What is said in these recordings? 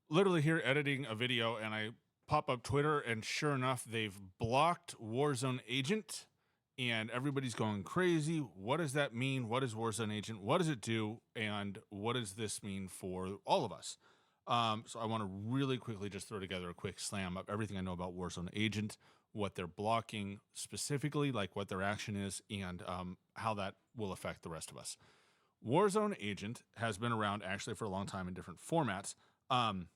literally here editing a video and I pop up Twitter and sure enough, they've blocked Warzone Agent and everybody's going crazy. What does that mean? What is Warzone Agent? What does it do? And what does this mean for all of us? So I want to really quickly just throw together a quick slam of everything I know about Warzone Agent, what they're blocking specifically, like what their action is, and how that will affect the rest of us. Warzone Agent has been around actually for a long time in different formats. And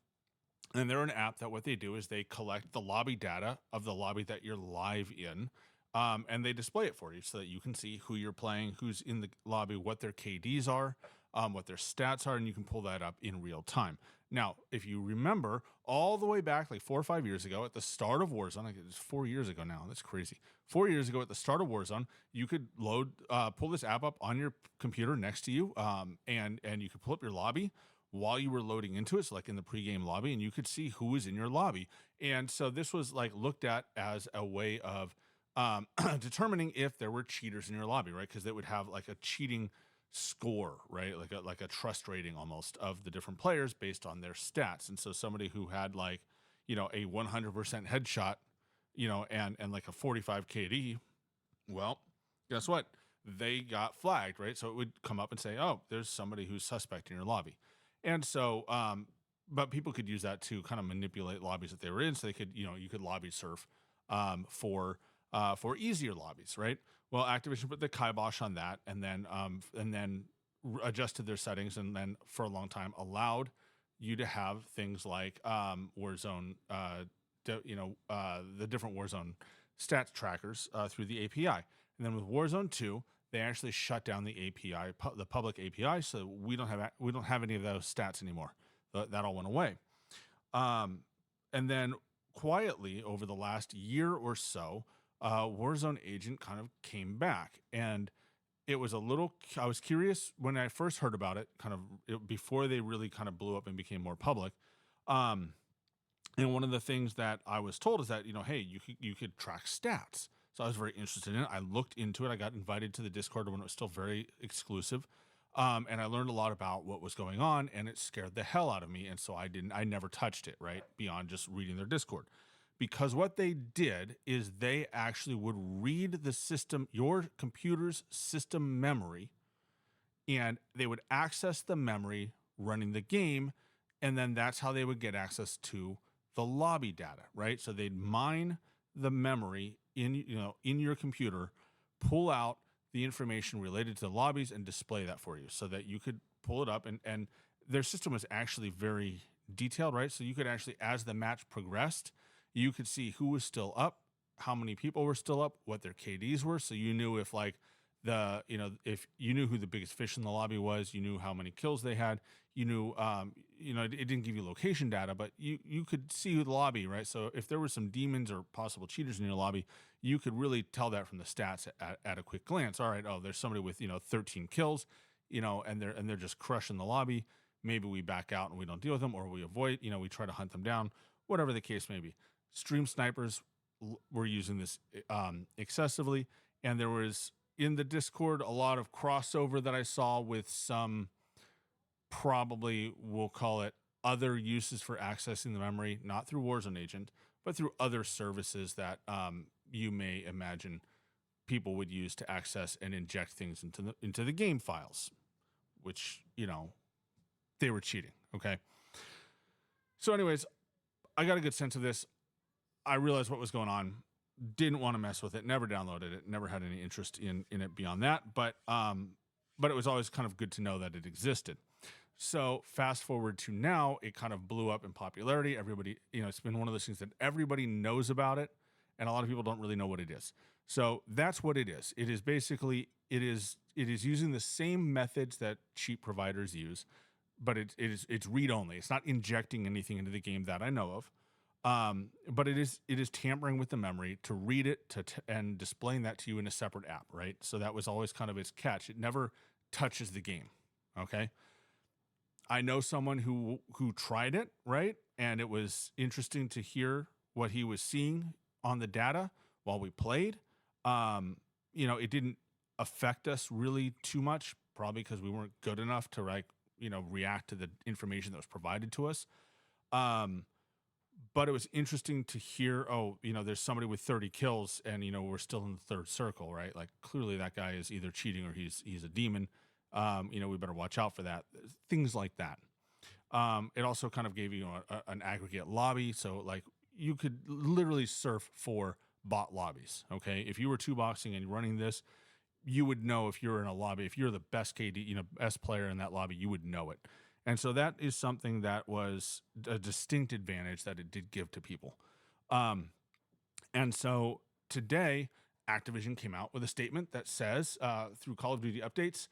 they're an app that what they do is they collect the lobby data of the lobby that you're live in, and they display it for you so that you can see who you're playing, who's in the lobby, what their KDs are, what their stats are, and you can pull that up in real time. Now, if you remember, all the way back like 4 or 5 years ago at the start of Warzone, I guess it's 4 years ago now, that's crazy. 4 years ago at the start of Warzone, you could pull this app up on your computer next to you, and you could pull up your lobby while you were loading into it, so like in the pregame lobby, and you could see who was in your lobby. And so this was like looked at as a way of determining if there were cheaters in your lobby, right? Because it would have like a cheating score, right? Like a trust rating almost of the different players based on their stats. And so somebody who had like, a 100% headshot, and like a 45 KD, well, guess what? They got flagged, right? So it would come up and say, oh, there's somebody who's suspect in your lobby. And so, but people could use that to kind of manipulate lobbies that they were in. So they could, you could lobby surf for easier lobbies, right? Well, Activision put the kibosh on that, and then adjusted their settings, and then for a long time allowed you to have things like Warzone, the different Warzone stats trackers through the API. And then with Warzone 2, they actually shut down the API, the public API, so we don't have any of those stats anymore. That all went away. And then quietly over the last year or so, Warzone Agent kind of came back, and it was I was curious when I first heard about it, before they really kind of blew up and became more public. And one of the things that I was told is that, hey, you could track stats. So I was very interested in it. I looked into it. I got invited to the Discord when it was still very exclusive. And I learned a lot about what was going on, and it scared the hell out of me. And so I never touched it, right? Beyond just reading their Discord. Because what they did is they actually would read the system, your computer's system memory, and they would access the memory running the game. And then that's how they would get access to the lobby data, right? So they'd mine the memory in your computer, pull out the information related to the lobbies and display that for you so that you could pull it up. And their system was actually very detailed, right? So you could actually, as the match progressed, you could see who was still up, how many people were still up, what their KDs were. So you knew if like if you knew who the biggest fish in the lobby was, you knew how many kills they had, you knew, it didn't give you location data, but you could see the lobby, right? So if there were some demons or possible cheaters in your lobby, you could really tell that from the stats at a quick glance. All right, there's somebody with 13 kills, and they're just crushing the lobby. Maybe we back out and we don't deal with them, or we avoid, we try to hunt them down, whatever the case may be. Stream snipers were using this excessively, and there was in the Discord a lot of crossover that I saw with some, probably we'll call it, other uses for accessing the memory, not through Warzone Agent, but through other services that you may imagine people would use to access and inject things into the game files, which, they were cheating. Okay. So anyways, I got a good sense of this. I realized what was going on. Didn't want to mess with it. Never downloaded it. Never had any interest in it beyond that. But it was always kind of good to know that it existed. So fast forward to now, it kind of blew up in popularity. Everybody, it's been one of those things that everybody knows about it, and a lot of people don't really know what it is. So that's what it is. It is basically, it is using the same methods that cheat providers use, but it's read only. It's not injecting anything into the game that I know of. But it is tampering with the memory to read it and displaying that to you in a separate app, right? So that was always kind of its catch. It never touches the game. Okay. I know someone who tried it, right? And it was interesting to hear what he was seeing on the data while we played. It didn't affect us really too much, probably because we weren't good enough to react to the information that was provided to us. But it was interesting to hear, oh, there's somebody with 30 kills and, we're still in the third circle, right? Like clearly that guy is either cheating or he's a demon. We better watch out for that. Things like that. It also kind of gave you an aggregate lobby. So like you could literally surf for bot lobbies. Okay. If you were 2-boxing and running this, you would know if you're in a lobby, if you're the best KD, best player in that lobby, you would know it. And so that is something that was a distinct advantage that it did give to people. And so today, Activision came out with a statement that says, through Call of Duty updates,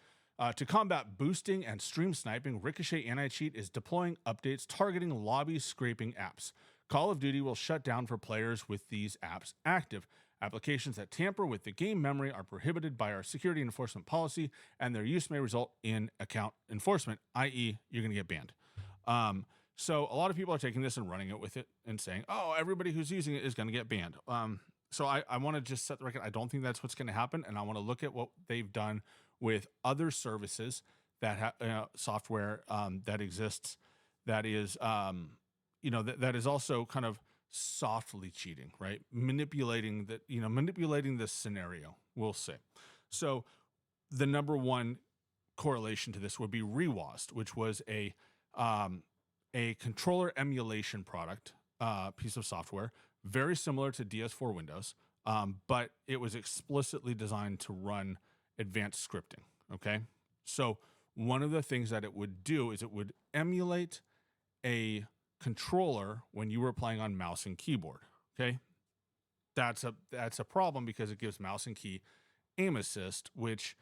to combat boosting and stream sniping, Ricochet Anti-Cheat is deploying updates targeting lobby scraping apps. Call of Duty will shut down for players with these apps active. Applications that tamper with the game memory are prohibited by our security enforcement policy, and their use may result in account enforcement, i.e., you're going to get banned. So a lot of people are taking this and running it with it and saying, oh, everybody who's using it is going to get banned. So I want to just set the record. I don't think that's what's going to happen, and I want to look at what they've done with other services that have software that exists that is, that is also kind of softly cheating, right? Manipulating this scenario, we'll say. So the number one correlation to this would be ReWasd, which was a controller emulation product, piece of software, very similar to DS4 Windows, but it was explicitly designed to run advanced scripting. Okay. So one of the things that it would do is it would emulate a controller when you were playing on mouse and keyboard. Okay. That's a problem because it gives mouse and key aim assist, which,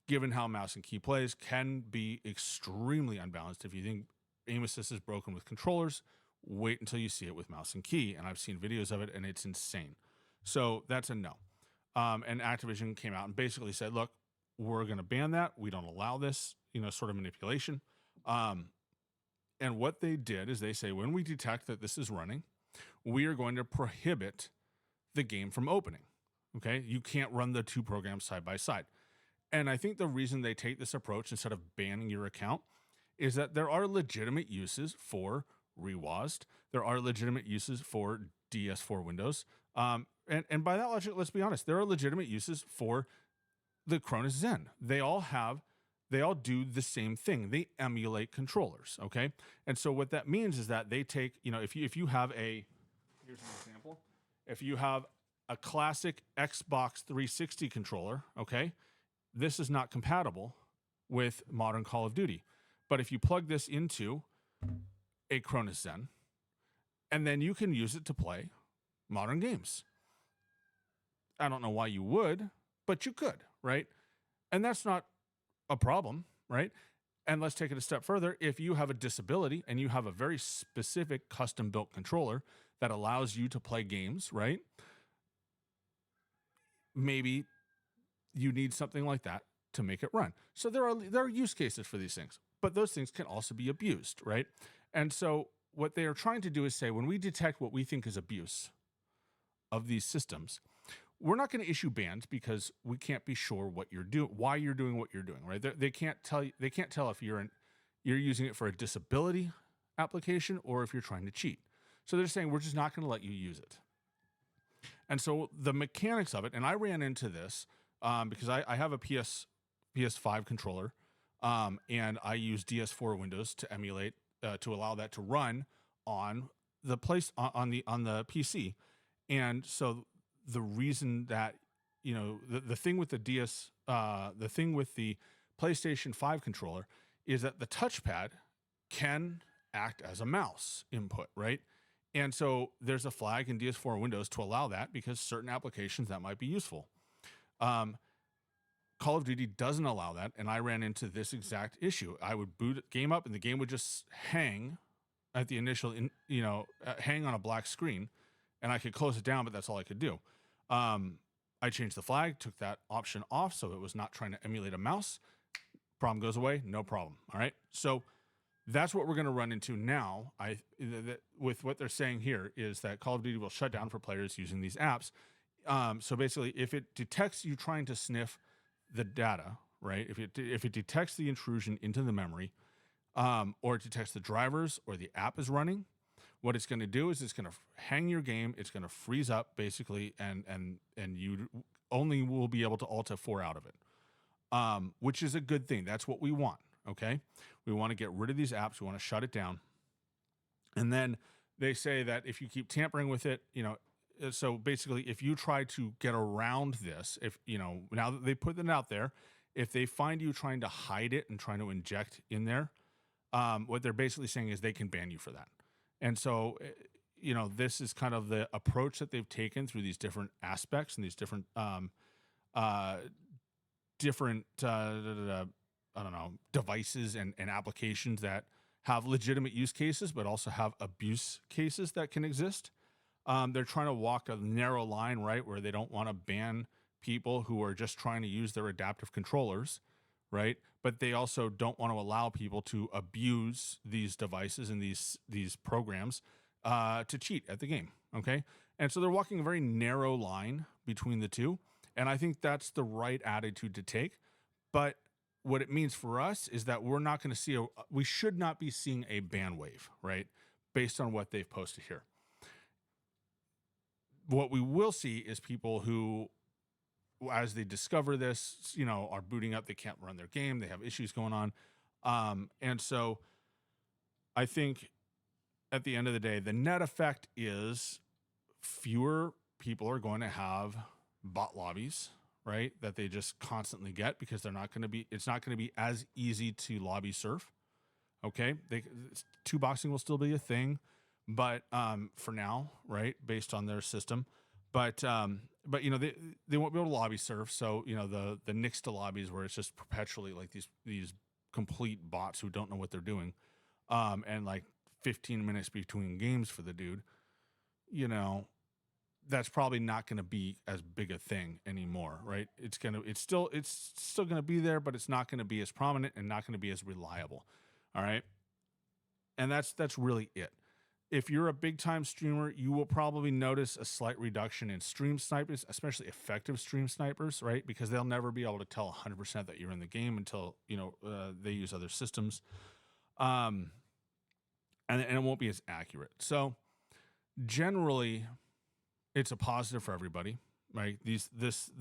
given how mouse and key plays, can be extremely unbalanced. If you think aim assist is broken with controllers, wait until you see it with mouse and key. And I've seen videos of it and it's insane. So that's a no. And Activision came out and basically said, look, we're going to ban that. We don't allow this, sort of manipulation. And what they did is they say, when we detect that this is running, we are going to prohibit the game from opening. Okay. You can't run the two programs side by side. And I think the reason they take this approach instead of banning your account is that there are legitimate uses for ReWasd. There are legitimate uses for DS4 Windows. And by that logic, let's be honest, there are legitimate uses for the Cronus Zen. They all do the same thing. They emulate controllers. Okay. And so what that means is that they take, if you have here's an example. If you have a classic Xbox 360 controller, okay, this is not compatible with modern Call of Duty. But if you plug this into a Cronus Zen, and then you can use it to play modern games. I don't know why you would, but you could, right? And that's not a problem, right? And let's take it a step further. If you have a disability and you have a very specific custom-built controller that allows you to play games, right? Maybe you need something like that to make it run. So there are use cases for these things, but those things can also be abused, right? And so what they are trying to do is say, when we detect what we think is abuse of these systems, we're not going to issue bans because we can't be sure what you're doing, why you're doing what you're doing, right? They can't tell you. They can't tell if you're using it for a disability application or if you're trying to cheat. So they're saying we're just not going to let you use it. And so the mechanics of it, and I ran into this because I have a PS5 controller, and I use DS4 Windows to emulate to allow that to run on the on the PC, and so the reason that the thing with the the thing with the PlayStation 5 controller is that the touchpad can act as a mouse input, right? And so there's a flag in DS4 Windows to allow that because certain applications that might be useful. Call of Duty doesn't allow that, and I ran into this exact issue. I would boot the game up, and the game would just hang at the initial, hang on a black screen, and I could close it down, but that's all I could do. I changed the flag, took that option off, so it was not trying to emulate a mouse. Problem goes away, no problem. All right, so that's what we're going to run into now. With what they're saying here is that Call of Duty will shut down for players using these apps. So basically, if it detects you trying to sniff the data, right? If it detects the intrusion into the memory, or it detects the drivers or the app is running, What it's going to do is it's going to hang your game. It's going to freeze up basically, and you only will be able to alt F4 out of it, which is a good thing. That's what we want. Okay, we want to get rid of these apps. We want to shut it down. And then they say that if you keep tampering with it, so basically, if you try to get around this, now that they put it out there, if they find you trying to hide it and trying to inject in there, what they're basically saying is they can ban you for that. And so, this is kind of the approach that they've taken through these different aspects and these different, devices and applications that have legitimate use cases, but also have abuse cases that can exist. They're trying to walk a narrow line, right, where they don't want to ban people who are just trying to use their adaptive controllers, right? But they also don't want to allow people to abuse these devices and these programs to cheat at the game, okay? And so they're walking a very narrow line between the two, and I think that's the right attitude to take. But what it means for us is that we're not going to see we should not be seeing a ban wave, right? Based on what they've posted here. What we will see is people who, as they discover this, are booting up, they can't run their game, they have issues going on. And so I think at the end of the day, the net effect is fewer people are going to have bot lobbies, right? That they just constantly get because it's not going to be as easy to lobby surf. Okay. Two boxing will still be a thing, but, for now, right. Based on their system, but they won't be able to lobby surf. So, the nix to lobbies where it's just perpetually like these complete bots who don't know what they're doing. And like 15 minutes between games for the dude, that's probably not going to be as big a thing anymore, right? It's still going to be there, but it's not going to be as prominent and not going to be as reliable. All right. And that's really it. If you're a big time streamer, you will probably notice a slight reduction in stream snipers, especially effective stream snipers, right? Because they'll never be able to tell 100% that you're in the game until, they use other systems. And it won't be as accurate. So generally, it's a positive for everybody, right? This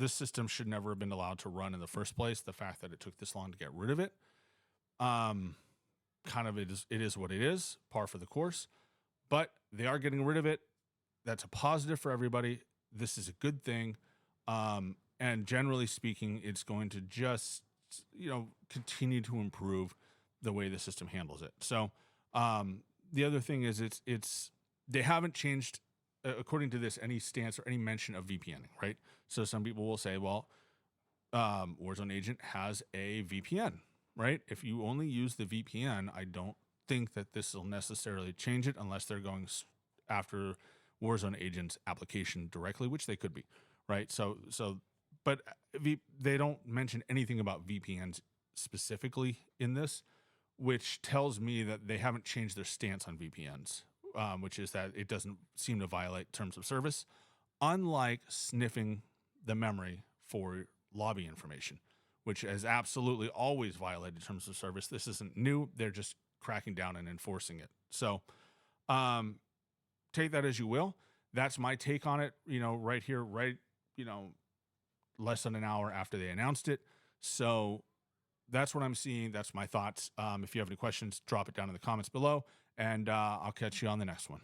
system should never have been allowed to run in the first place. The fact that it took this long to get rid of it, it is what it is, par for the course. But they are getting rid of it. That's a positive for everybody. This is a good thing. And generally speaking, it's going to just, continue to improve the way the system handles it. So the other thing is they haven't changed, according to this, any stance or any mention of VPNing, right? So some people will say, well, Warzone Agent has a VPN, right? If you only use the VPN, I don't think that this will necessarily change it unless they're going after Warzone Agent's application directly, which they could be, right? But they don't mention anything about VPNs specifically in this, which tells me that they haven't changed their stance on VPNs, which is that it doesn't seem to violate terms of service, unlike sniffing the memory for lobby information, which has absolutely always violated terms of service. This isn't new. They're just cracking down and enforcing it. So take that as you will. That's my take on it, right here, less than an hour after they announced it. So that's what I'm seeing. That's my thoughts. If you have any questions, drop it down in the comments below, and I'll catch you on the next one.